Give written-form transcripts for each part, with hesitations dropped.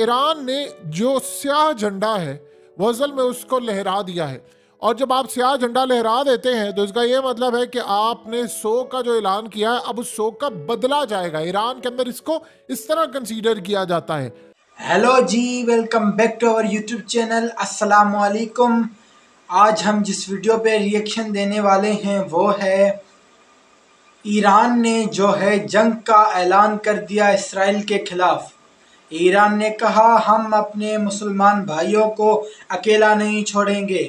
Iran ने जो स्याह झंडा है वो असल में उसको लहरा दिया है। और जब आप स्याह झंडा लहरा देते हैं तो इसका ये मतलब है कि आपने शोक का जो ऐलान किया है अब उस शोक का बदला जाएगा। ईरान के अंदर इसको इस तरह कंसीडर किया जाता है। Hello ji, welcome back to our YouTube channel. अस्सलाम वालेकुम। आज हम जिस वीडियो पे रिएक्शन देने वाले हैं वो है ईरान ने जो है जंग का ऐलान कर दिया इसराइल के खिलाफ। ईरान ने कहा हम अपने मुसलमान भाइयों को अकेला नहीं छोड़ेंगे।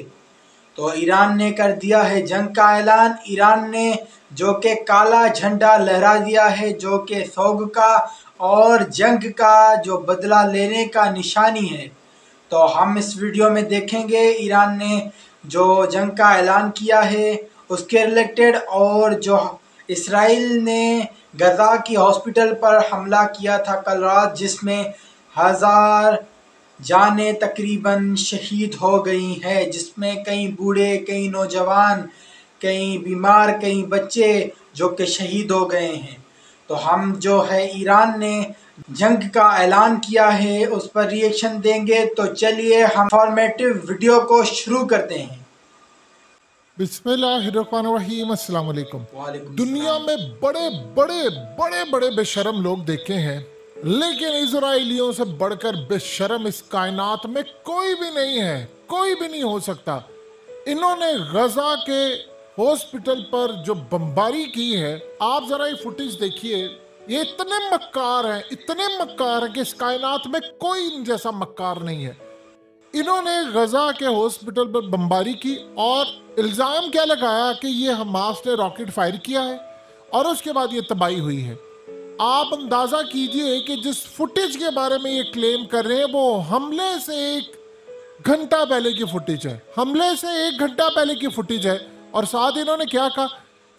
तो ईरान ने कर दिया है जंग का ऐलान। ईरान ने जो कि काला झंडा लहरा दिया है, जो कि सोग का और जंग का जो बदला लेने का निशानी है। तो हम इस वीडियो में देखेंगे ईरान ने जो जंग का ऐलान किया है उसके रिलेटेड, और जो इसराइल ने गजा की हॉस्पिटल पर हमला किया था कल रात, जिसमें 1000 जानें तकरीबन शहीद हो गई हैं, जिसमें कई बूढ़े, कई नौजवान, कई बीमार, कई बच्चे जो कि शहीद हो गए हैं। तो हम जो है ईरान ने जंग का ऐलान किया है उस पर रिएक्शन देंगे। तो चलिए हम फॉर्मेटिव वीडियो को शुरू करते हैं। बिस्मिल्लाहिर्रहमानिर्रहीम। अस्सलाम वालेकुम। दुनिया में बड़े बड़े बड़े बड़े बेशरम लोग देखे हैं, लेकिन इजराइलियों से बढ़कर बेशरम इस कायनात में कोई भी नहीं है, कोई भी नहीं हो सकता। इन्होंने गजा के हॉस्पिटल पर जो बमबारी की है, आप जरा ये फुटेज देखिए। ये इतने मक्कार हैं, इतने मक्कार हैं कि इस कायनात में कोई इन जैसा मक्कार नहीं है। इन्होंने गजा के हॉस्पिटल पर बमबारी की और इल्जाम क्या लगाया कि ये हमास ने रॉकेट फायर किया है और उसके बाद ये तबाही हुई है। आप अंदाजा कीजिए कि जिस फुटेज के बारे में ये क्लेम कर रहे हैं वो हमले से 1 घंटा पहले की फुटेज है, हमले से 1 घंटा पहले की फुटेज है। और साथ इन्होंने क्या कहा,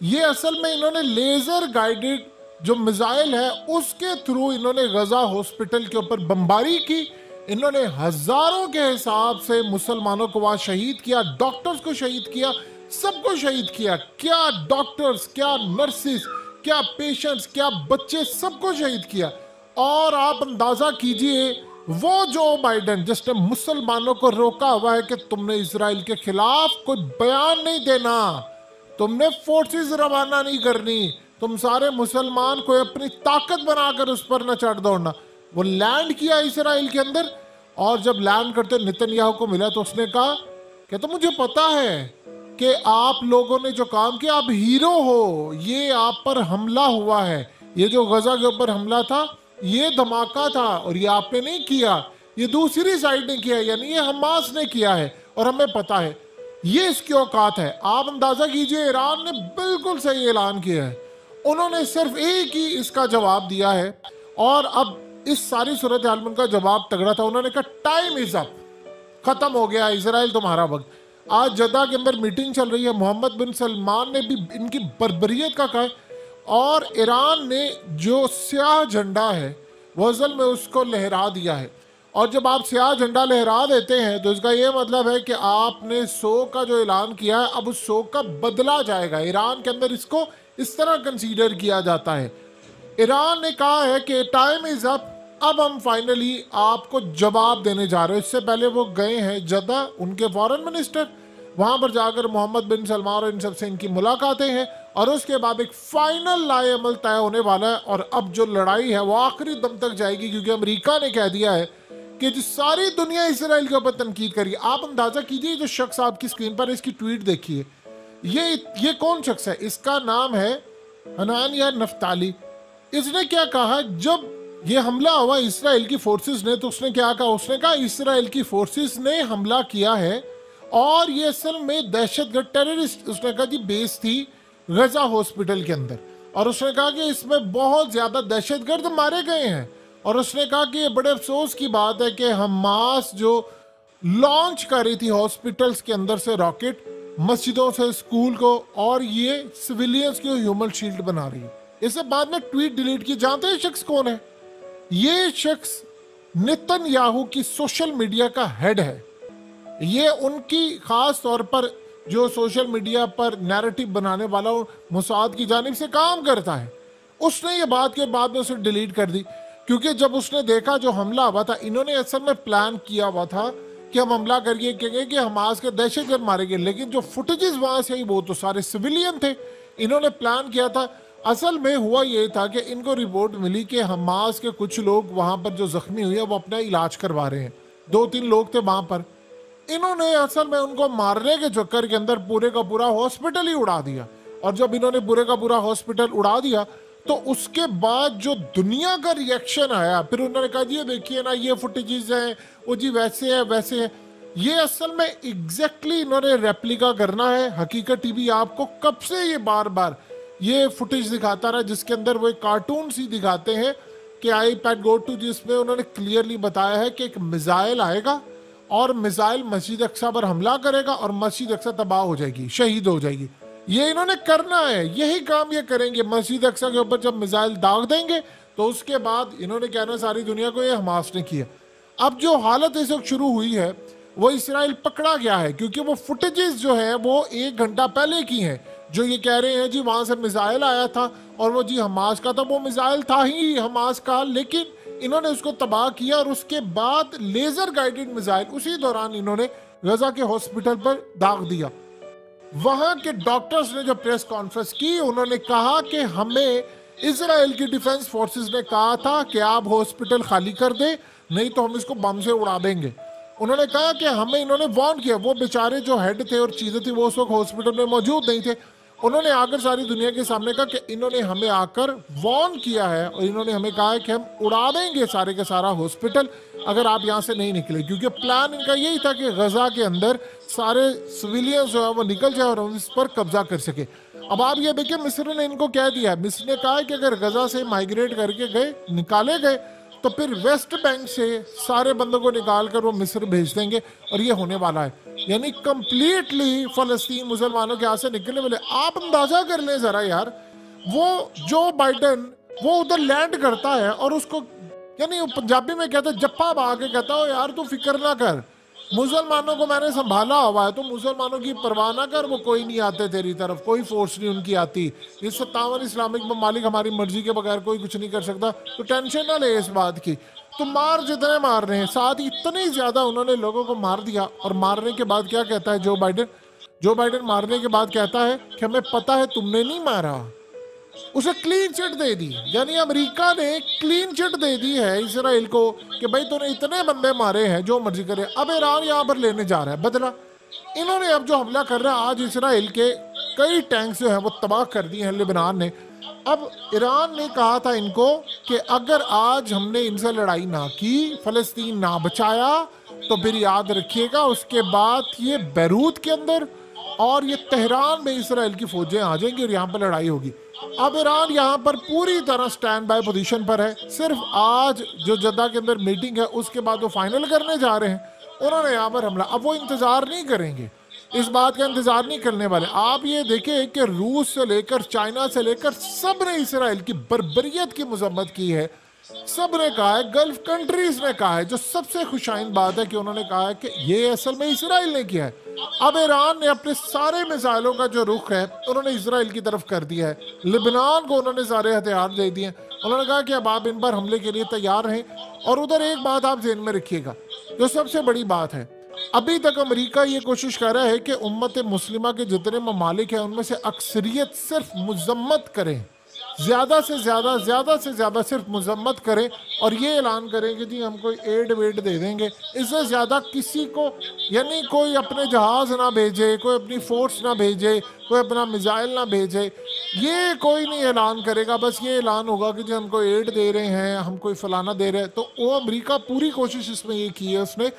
ये असल में इन्होंने लेजर गाइडेड जो मिसाइल है उसके थ्रू इन्होंने गजा हॉस्पिटल के ऊपर बमबारी की। इन्होंने हजारों के हिसाब से मुसलमानों को वहां शहीद किया, डॉक्टर्स को शहीद किया, सबको शहीद किया। क्या डॉक्टर्स, क्या नर्सिस, क्या पेशेंट्स, क्या बच्चे, सबको शहीद किया। और आप अंदाजा कीजिए वो जो बाइडेन जिसने मुसलमानों को रोका हुआ है कि तुमने इसराइल के खिलाफ कोई बयान नहीं देना, तुमने फोर्सेस रवाना नहीं करनी, तुम सारे मुसलमान को अपनी ताकत बनाकर उस पर न चढ़ दौड़ना, वो लैंड किया इसराइल के अंदर। और जब लैंड करते नेतन्याहू को मिला तो उसने कहा कि तो मुझे पता है कि आप लोगों ने जो काम किया आप हीरो हो, ये आप पर हमला हुआ है, ये जो गजा के ऊपर हमला था ये धमाका था और ये आपने नहीं किया, ये दूसरी साइड ने किया, यानी ये हमास ने किया है और हमें पता है ये इसकी औकात है। आप अंदाजा कीजिए ईरान ने बिल्कुल सही ऐलान किया है, उन्होंने सिर्फ एक ही इसका जवाब दिया है। और अब इस सारी सूरत हाल में उनका जवाब तगड़ा था, उन्होंने कहा टाइम इज अप, खत्म हो गया इसराइल तुम्हारा वक्त। आज जद्दा के अंदर मीटिंग चल रही है, मोहम्मद बिन सलमान ने भी इनकी बर्बरियत का कहा है। और ईरान ने जो स्याह झंडा है वो असल में उसको लहरा दिया है। और जब आप स्याह झंडा लहरा देते हैं तो इसका ये मतलब है कि आपने शोक का जो ऐलान किया है अब उस शोक का बदला जाएगा। ईरान के अंदर इसको इस तरह कंसीडर किया जाता है। ईरान ने कहा है कि टाइम इज अप, अब हम फाइनली आपको जवाब देने जा रहे हैं। इससे पहले वो गए हैं जद्दा, उनके फॉरेन मिनिस्टर, वहां पर जाकर मोहम्मद बिन सलमान और इन सबसे इनकी मुलाकातें हैं और उसके बाद एक फाइनल लाए अमल तय होने वाला है। और अब जो लड़ाई है वो आखिरी दम तक जाएगी, क्योंकि अमेरिका ने कह दिया है कि जो सारी दुनिया इसराइल के ऊपर तनकीद करिए। आप अंदाजा कीजिए, जो शख्स आपकी स्क्रीन पर इसकी ट्वीट देखिए, ये कौन शख्स है? इसका नाम है हनानिया नफ्ताली। इसने क्या कहा जब ये हमला हुआ इसराइल की फोर्सेस ने, तो उसने क्या कहा, उसने कहा इसराइल की फोर्सेस ने हमला किया है और ये असल में दहशतगर्द टेररिस्ट, उसने कहा जी बेस थी गजा हॉस्पिटल के अंदर, और उसने कहा कि इसमें बहुत ज्यादा दहशतगर्द मारे गए हैं। और उसने कहा कि ये बड़े अफसोस की बात है कि हमास जो लॉन्च कर रही थी हॉस्पिटल्स के अंदर से रॉकेट, मस्जिदों से स्कूल को, और ये सिविलियंस की ह्यूमन शील्ड बना रही है। इससे बाद में ट्वीट डिलीट की। जानते हैं शख्स कौन है? ये शख्स नेतन्याहू की सोशल मीडिया का हेड है। ये उनकी खास तौर पर जो सोशल मीडिया पर नैरेटिव बनाने वाला मुसाद की जानिब से काम करता है। उसने ये बात के बाद में उसे डिलीट कर दी। क्योंकि जब उसने देखा जो हमला हुआ था, इन्होंने असल में प्लान किया हुआ था कि हम हमला करिए, कहेंगे कि हमास के दहशतगर्द मारेंगे, लेकिन जो फुटेजेस वहां से आई वो तो सारे सिविलियन थे। इन्होंने प्लान किया था। असल में हुआ ये था कि इनको रिपोर्ट मिली कि हमास के कुछ लोग वहां पर जो जख्मी हुए वो अपना इलाज करवा रहे हैं, 2-3 लोग थे वहां पर। इन्होंने असल में उनको मारने के चक्कर के अंदर पूरे का पूरा हॉस्पिटल ही उड़ा दिया। और जब इन्होंने पूरे का पूरा हॉस्पिटल उड़ा दिया तो उसके बाद जो दुनिया का रिएक्शन आया, फिर उन्होंने कहा जी देखिए ना ये फुटेजेस हैं, वो जी वैसे है वैसे है। ये असल में एग्जैक्टली इन्होंने रेप्लिका करना है। हकीकत टीवी आपको कब से ये बार बार ये फुटेज दिखाता रहा, जिसके अंदर वो एक कार्टून सी दिखाते हैं कि iPad Go to, जिसमें उन्होंने क्लियरली बताया है कि एक मिसाइल आएगा और मिसाइल मस्जिद अक्सा पर हमला करेगा और मस्जिद अक्सा तबाह हो जाएगी, शहीद हो जाएगी। ये इन्होंने करना है, यही काम ये करेंगे। मस्जिद अक्सा के ऊपर जब मिसाइल दाग देंगे तो उसके बाद इन्होंने कहना सारी दुनिया को ये हमास ने किया। अब जो हालत इस वक्त शुरू हुई है वो इसराइल पकड़ा गया है, क्योंकि वो फुटेजेस जो है वो 1 घंटा पहले की हैं, जो ये कह रहे हैं जी वहां से मिसाइल आया था और वो जी हमास का था। वो मिसाइल था ही हमास का, लेकिन इन्होंने उसको तबाह किया और उसके बाद लेजर गाइडेड मिसाइल उसी दौरान इन्होंने गजा के हॉस्पिटल पर दाग दिया। वहां के डॉक्टर्स ने जो प्रेस कॉन्फ्रेंस की, उन्होंने कहा कि हमें इजराइल की डिफेंस फोर्सेस ने कहा था कि आप हॉस्पिटल खाली कर दें, नहीं तो हम इसको बम से उड़ा देंगे। उन्होंने कहा कि हमें इन्होंने वार्न किया। वो बेचारे जो हेड थे और चीजें थी वो उस वक्त हॉस्पिटल में मौजूद नहीं थे। उन्होंने आकर सारी दुनिया के सामने कहा कि इन्होंने हमें आकर वार्न किया है और इन्होंने हमें कहा है कि हम उड़ा देंगे सारे का सारा हॉस्पिटल अगर आप यहाँ से नहीं निकले, क्योंकि प्लान इनका यही था कि गजा के अंदर सारे सिविलियंस जो है वो निकल जाए और हम इस पर कब्जा कर सके। अब आप ये देखिए, मिस्र ने इनको कह दिया है, मिस्र ने कहा है कि अगर गजा से माइग्रेट करके गए, निकाले गए, तो फिर वेस्ट बैंक से सारे बंदों को निकाल कर वो मिस्र भेज देंगे और ये होने वाला है। यानी कंप्लीटली फलस्तीन मुसलमानों के हाथ से निकलने वाले। आप अंदाजा कर लें जरा यार, वो जो बाइडन वो उधर लैंड करता है और उसको, यानी वो पंजाबी में कहता है जप्पा बहा के कहता हो यार तू फिक्र ना कर, मुसलमानों को मैंने संभाला हुआ है, तो मुसलमानों की परवाह ना कर, वो कोई नहीं आते तेरी तरफ, कोई फोर्स नहीं उनकी आती। ये 57 इस्लामिक ममालिक हमारी मर्जी के बगैर कोई कुछ नहीं कर सकता, तो टेंशन ना ले इस बात की। तो मार जितने मार रहे हैं, साथ ही इतनी ज्यादा उन्होंने लोगों को मार दिया। और मारने के बाद क्या कहता है जो बाइडन मारने के बाद कहता है कि हमें पता है तुमने नहीं मारा। उसे क्लीन चिट दे दी, यानी अमेरिका ने क्लीन चिट दे दी है इसराइल को कि भाई तूने इतने बंदे मारे हैं, जो मर्जी करे। अब ईरान यहाँ पर लेने जा रहा है बदला। इन्होंने अब जो हमला कर रहा है, आज इसराइल के कई टैंक्स जो है वो तबाह कर दिए हैं लेबनान ने। अब ईरान ने कहा था इनको कि अगर आज हमने इनसे लड़ाई ना की, फलस्तीन ना बचाया, तो फिर याद रखिएगा उसके बाद ये बैरूत के अंदर और ये तेहरान में इसराइल की फौजें आ जाएंगी और यहाँ पर लड़ाई होगी। अब ईरान यहाँ पर पूरी तरह स्टैंड बाय पोजीशन पर है। सिर्फ आज जो जद्दा के अंदर मीटिंग है उसके बाद वो फाइनल करने जा रहे हैं, उन्होंने यहाँ पर हमला। अब वो इंतजार नहीं करेंगे, इस बात का इंतजार नहीं करने वाले। आप ये देखें कि रूस से लेकर चाइना से लेकर सब ने इसराइल की बर्बरियत की मजम्मत की है। सब ने कहा है, गल्फ कंट्रीज ने कहा है। जो सबसे खुशाइन बात है कि उन्होंने कहा है कि ये असल में इसराइल ने किया है। अब ईरान ने अपने सारे मिसाइलों का जो रुख है उन्होंने इसराइल की तरफ कर दिया है। लेबनान को उन्होंने सारे हथियार दे दिए। उन्होंने कहा कि अब आप इन पर हमले के लिए तैयार हैं। और उधर एक बात आप ध्यान में रखिएगा, जो सबसे बड़ी बात है, अभी तक अमेरिका ये कोशिश कर रहा है कि उम्मत मुस्लिमा के जितने ममालिक हैं उनमें से अक्सरियत सिर्फ मजम्मत करें, ज्यादा से ज्यादा सिर्फ मजम्मत करें और ये ऐलान करें कि जी हम कोई एड वेड दे देंगे। इससे ज्यादा किसी को, यानी कोई अपने जहाज ना भेजे, कोई अपनी फोर्स ना भेजे, कोई अपना मिसाइल ना भेजे, ये कोई नहीं ऐलान करेगा। बस ये ऐलान होगा कि जी हम कोई एड दे रहे हैं, हम कोई फलाना दे रहे हैं। तो वो अमेरिका पूरी कोशिश इसमें ये की है उसने,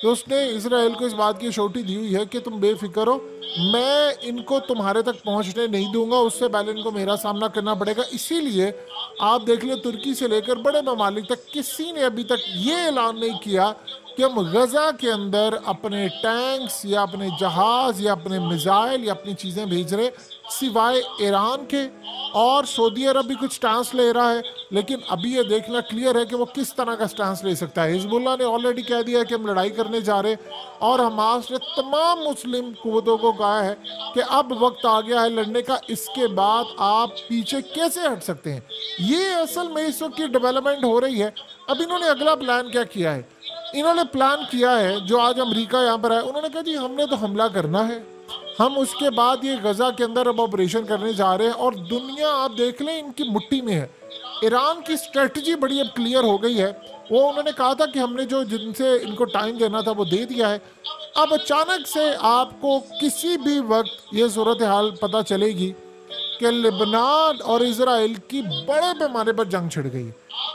तो उसने इसराइल को इस बात की शोटी दी हुई है कि तुम बेफिक्र हो, मैं इनको तुम्हारे तक पहुंचने नहीं दूंगा, उससे पहले इनको मेरा सामना करना पड़ेगा। इसीलिए आप देख ले, तुर्की से लेकर बड़े ममालिक तक किसी ने अभी तक ये ऐलान नहीं किया कि हम गजा के अंदर अपने टैंक्स या अपने जहाज या अपने मिसाइल या अपनी चीजें भेज रहे। सिवाय ईरान के, और सऊदी अरब भी कुछ स्टांस ले रहा है, लेकिन अभी ये देखना क्लियर है कि वो किस तरह का स्टांस ले सकता है। हिजबुल्लाह ने ऑलरेडी कह दिया है कि हम लड़ाई करने जा रहे हैं, और हमास ने तमाम मुस्लिम कुव्वतों को कहा है कि अब वक्त आ गया है लड़ने का, इसके बाद आप पीछे कैसे हट सकते हैं। ये असल में इस वक्त की डेवलपमेंट हो रही है। अब इन्होंने अगला प्लान क्या किया है, इन्होंने प्लान किया है, जो आज अमेरिका यहाँ पर है, उन्होंने कहा जी हमने तो हमला करना है, हम उसके बाद ये गजा के अंदर अब ऑपरेशन करने जा रहे हैं, और दुनिया आप देख लें इनकी मुट्ठी में है। ईरान की स्ट्रेटजी बड़ी अब क्लियर हो गई है। वो उन्होंने कहा था कि हमने जो जिनसे इनको टाइम देना था वो दे दिया है। अब अचानक से आपको किसी भी वक्त ये सूरत हाल पता चलेगी कि लेबनान और इजराइल की बड़े पैमाने पर जंग छिड़ गई।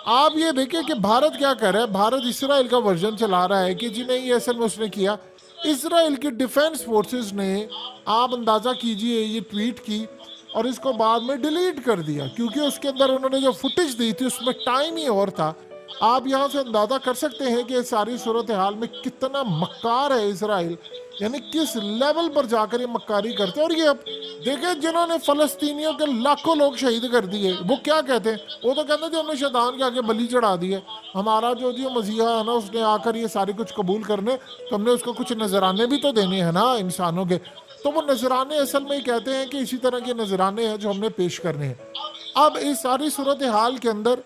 आप ये देखिए कि भारत क्या कर रहा है, भारत इसराइल का वर्जन चला रहा है कि जी नहीं, ये असल में उसने किया। इसराइल की डिफेंस फोर्सेस ने, आप अंदाज़ा कीजिए, ये ट्वीट की और इसको बाद में डिलीट कर दिया, क्योंकि उसके अंदर उन्होंने जो फुटेज दी थी उसमें टाइम ही और था। आप यहाँ से अंदाज़ा कर सकते हैं कि सारी सूरत हाल में कितना मक्कार है इसराइल, यानी किस लेवल पर जाकर ये मक्कारी करते हैं। और ये अब देखे, जिन्होंने फ़लस्तीनियों के लाखों लोग शहीद कर दिए, वो क्या कहते हैं, वो तो कहते हैं जो हमने शैतान के आगे बलि चढ़ा दी है, हमारा जो जी मसीहा है ना, उसने आकर ये सारी कुछ कबूल करने, तो हमने उसको कुछ नजराने भी तो देने हैं ना इंसानों के। तो वो नजराने असल में कहते हैं कि इसी तरह के नजराने हैं जो हमने पेश करने हैं। अब इस सारी सूरत हाल के अंदर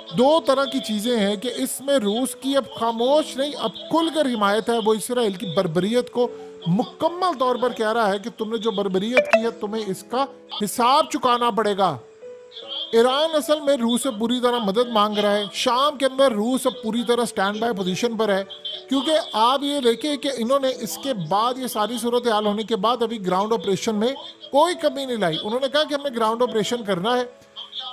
दो तरह की चीज़ें हैं कि इसमें रूस की अब खामोश नहीं, अब खुलकर हिमायत है। वो इसराइल की बर्बरियत को मुकम्मल तौर पर कह रहा है कि तुमने जो बर्बरियत की है तुम्हें इसका हिसाब चुकाना पड़ेगा। ईरान असल में रूस से पूरी तरह मदद मांग रहा है। शाम के अंदर रूस अब पूरी तरह स्टैंड बाय पोजीशन पर है, क्योंकि आप ये देखें कि इन्होंने इसके बाद, ये सारी सूरत हाल होने के बाद, अभी ग्राउंड ऑपरेशन में कोई कमी नहीं लाई। उन्होंने कहा कि हमें ग्राउंड ऑपरेशन करना है,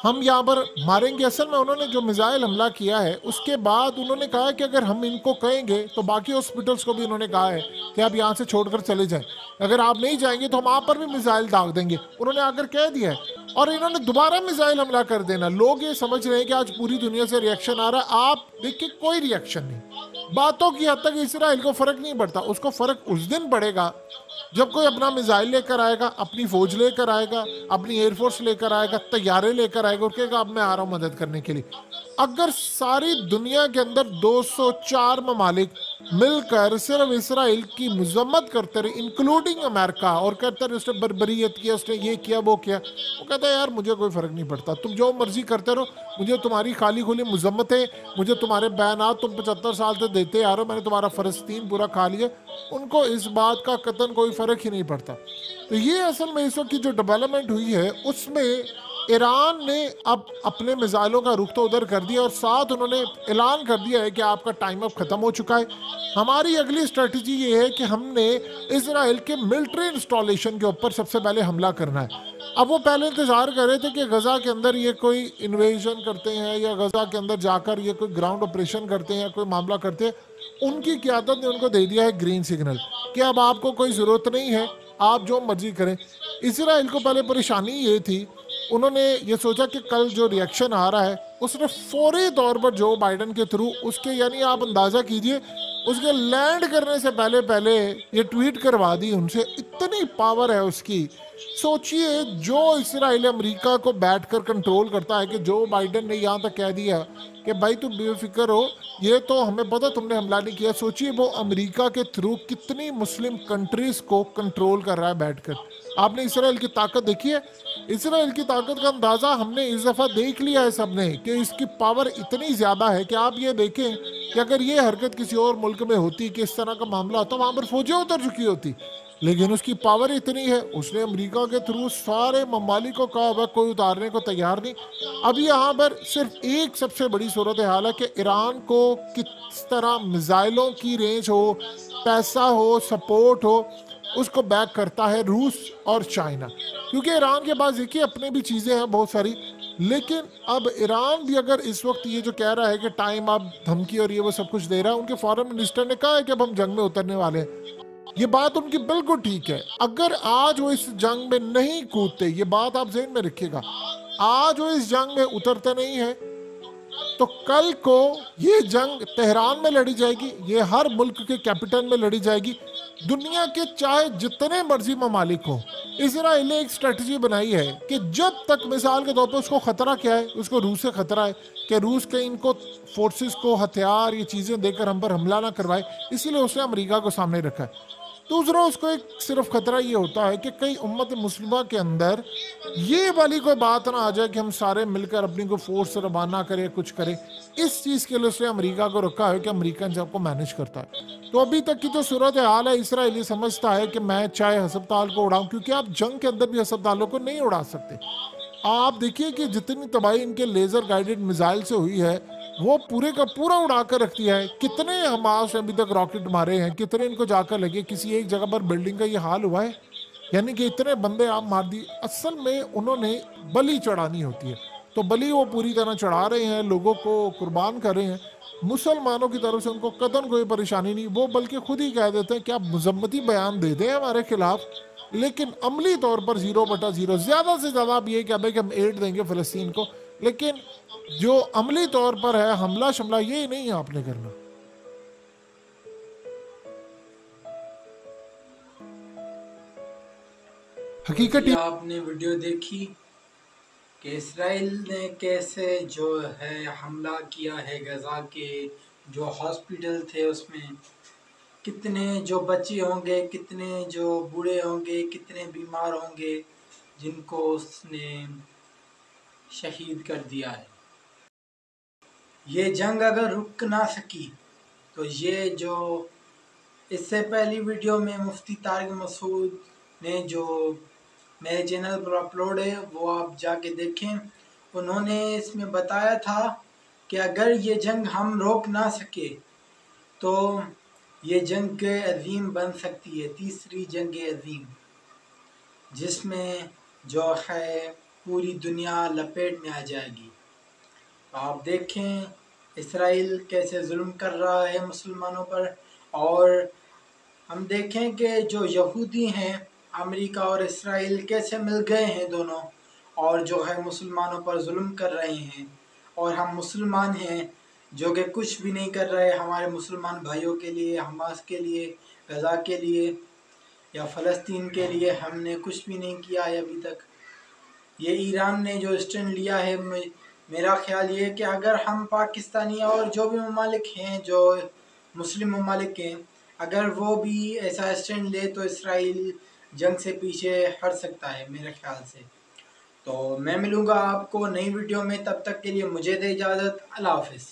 हम यहाँ पर मारेंगे। असल में उन्होंने जो मिसाइल हमला किया है उसके बाद उन्होंने कहा कि अगर हम इनको कहेंगे तो बाकी हॉस्पिटल्स को भी इन्होंने कहा है कि आप यहाँ से छोड़कर चले जाएं, अगर आप नहीं जाएंगे तो हम आप पर भी मिसाइल दाग देंगे, उन्होंने आकर कह दिया है। और इन्होंने दोबारा मिसाइल हमला कर देना। लोग ये समझ रहे हैं कि आज पूरी दुनिया से रिएक्शन आ रहा है, आप देखिए कोई रिएक्शन नहीं। बातों की हद तक इसराइल को फर्क नहीं पड़ता, उसको फर्क उस दिन पड़ेगा जब कोई अपना मिसाइल लेकर आएगा, अपनी फौज लेकर आएगा, अपनी एयरफोर्स लेकर आएगा, तैयारे लेकर आएगा और कहेगा अब मैं आ रहा हूं मदद करने के लिए। अगर सारी दुनिया के अंदर 204 ममालिक मिलकर सिर्फ इसराइल की मजम्मत करते रहे, इंक्लूडिंग अमेरिका, और कहते रहे उसने बर्बरियत किया, उसने ये किया वो किया, वो कहता है यार मुझे कोई फर्क नहीं पड़ता, तुम जो मर्जी करते रहो, मुझे तुम्हारी खाली खुली मजम्मतें, मुझे तुम्हारे बयानात तुम 75 साल से देते आ रहे हो, मैंने तुम्हारा फ़लस्तीन पूरा खा लिया, उनको इस बात का कतन कोई फ़र्क ही नहीं पड़ता। तो ये असल में इस वक्त की जो डेवलपमेंट हुई है उसमें ईरान ने अब अपने मिसाइलों का रुख तो उधर कर दिया, और साथ उन्होंने ऐलान कर दिया है कि आपका टाइम अब ख़त्म हो चुका है। हमारी अगली स्ट्रेटजी ये है कि हमने इजराइल के मिलिट्री इंस्टॉलेशन के ऊपर सबसे पहले हमला करना है। अब वो पहले इंतज़ार कर रहे थे कि गज़ा के अंदर ये कोई इन्वेजन करते हैं या गज़ा के अंदर जाकर ये कोई ग्राउंड ऑपरेशन करते हैं, कोई मामला करते हैं। उनकी क़यादत ने उनको दे दिया है ग्रीन सिग्नल कि अब आपको कोई ज़रूरत नहीं है, आप जो मर्जी करें। इसराइल को पहले परेशानी ये थी, उन्होंने ये सोचा कि कल जो रिएक्शन आ रहा है उसने फौरी तौर पर जो बाइडन के थ्रू उसके, यानी आप अंदाज़ा कीजिए उसके लैंड करने से पहले पहले ये ट्वीट करवा दी उनसे। इतनी पावर है उसकी। सोचिए, जो इसराइल अमेरिका को बैठकर कंट्रोल करता है कि जो बाइडन ने यहाँ तक कह दिया कि भाई तुम बेफिक्र हो, ये तो हमें पता तुमने हमला नहीं किया। सोचिए वो अमेरिका के थ्रू कितनी मुस्लिम कंट्रीज को कंट्रोल कर रहा है बैठकर। आपने इसराइल की ताकत देखी है, इसराइल की ताकत का अंदाज़ा हमने इस दफ़ा देख लिया है सबने कि इसकी पावर इतनी ज़्यादा है कि आप ये देखें कि अगर ये हरकत किसी और मुल्क में होती कि इस तरह का मामला होता, वहाँ पर फौजें उतर चुकी होती, लेकिन उसकी पावर इतनी है, उसने अमेरिका के थ्रू सारे ममालिक को कहा हुआ कोई उतारने को तैयार नहीं। अब यहाँ पर सिर्फ एक सबसे बड़ी सूरत हाल है कि ईरान को किस तरह मिसाइलों की रेंज हो, पैसा हो, सपोर्ट हो, उसको बैक करता है रूस और चाइना। क्योंकि ईरान के पास देखिए अपने भी चीज़ें हैं बहुत सारी, लेकिन अब ईरान भी अगर इस वक्त ये जो कह रहा है कि टाइम अब धमकी और ये वो सब कुछ दे रहा है, उनके फॉरेन मिनिस्टर ने कहा है कि अब हम जंग में उतरने वाले हैं। ये बात उनकी बिल्कुल ठीक है। अगर आज वो इस जंग में नहीं कूदते, ये बात आप ज़हन में रखिएगा, आज वो इस जंग में उतरते नहीं है तो कल को ये जंग तेहरान में लड़ी जाएगी, ये हर मुल्क के कैपिटल में लड़ी जाएगी। दुनिया के चाहे जितने मर्जी ममालिक हो, इसराइल ने एक स्ट्रेटजी बनाई है कि जब तक, मिसाल के तौर पर, उसको खतरा क्या है, उसको रूस से खतरा है कि रूस के इनको फोर्सेस को हथियार ये चीजें देकर हम पर हमला ना करवाए, इसीलिए उसने अमेरिका को सामने रखा है। दूसरा, उसको एक सिर्फ खतरा ये होता है कि कई उम्मत मुस्लिमा के अंदर ये वाली कोई बात ना आ जाए कि हम सारे मिलकर अपनी को फोर्स रवाना करें, कुछ करें। इस चीज़ के लिए उसने अमेरिका को रखा है कि अमेरिकन सबको मैनेज करता है। तो अभी तक की जो सूरत हाल है, इसराइल ये समझता है कि मैं चाहे अस्पताल को उड़ाऊं, क्योंकि आप जंग के अंदर भी अस्पतालों को नहीं उड़ा सकते। आप देखिए कि जितनी तबाही इनके लेजर गाइडेड मिसाइल से हुई है, वो पूरे का पूरा उड़ा कर रख दिया है। कितने हमास ने अभी तक रॉकेट मारे हैं, कितने इनको जाकर लगे, किसी एक जगह पर बिल्डिंग का ये हाल हुआ है। यानी कि इतने बंदे आप मार दिए। असल में उन्होंने बलि चढ़ानी होती है, तो बलि वो पूरी तरह चढ़ा रहे हैं, लोगों को कुर्बान कर रहे हैं। मुसलमानों की तरफ से उनको कतन कोई परेशानी नहीं, वो बल्कि खुद ही कह देते हैं कि आप मजम्मती बयान दे दें हमारे खिलाफ, लेकिन अमली तौर पर 0/0, ज़्यादा से ज़्यादा आप ये कह दें कि हम एड देंगे फ़लस्तीन को, लेकिन जो अमली तौर पर है हमला शमला, ये नहीं है आपने करना। हकीकत जी, आपने वीडियो देखी कि इसराइल ने कैसे जो है हमला किया है गजा के जो हॉस्पिटल थे, उसमें कितने जो बच्चे होंगे, कितने जो बूढ़े होंगे, कितने बीमार होंगे, जिनको उसने शहीद कर दिया है। ये जंग अगर रुक ना सकी तो ये जो इससे पहली वीडियो में मुफ्ती तारिक मसूद ने जो मेरे चैनल पर अपलोड है वो आप जाके देखें। उन्होंने इसमें बताया था कि अगर ये जंग हम रोक ना सके तो ये जंग अजीम बन सकती है, तीसरी जंग अजीम, जिसमें जो है पूरी दुनिया लपेट में आ जाएगी। तो आप देखें इसराइल कैसे जुल्म कर रहा है मुसलमानों पर, और हम देखें कि जो यहूदी हैं, अमेरिका और इसराइल कैसे मिल गए हैं दोनों, और जो है मुसलमानों पर जुल्म कर रहे हैं। और हम मुसलमान हैं जो कि कुछ भी नहीं कर रहे हमारे मुसलमान भाइयों के लिए, हमास के लिए, गजा के लिए या फ़लस्तीन के लिए। हमने कुछ भी नहीं किया है अभी तक। ये ईरान ने जो स्टैंड लिया है, मेरा ख्याल ये है कि अगर हम पाकिस्तानी और जो भी ममालिक हैं, जो मुस्लिम ममालिक हैं, अगर वो भी ऐसा स्टैंड ले तो इसराइल जंग से पीछे हट सकता है मेरे ख्याल से। तो मैं मिलूँगा आपको नई वीडियो में, तब तक के लिए मुझे दे इजाज़त। अल्लाह हाफ़िज़।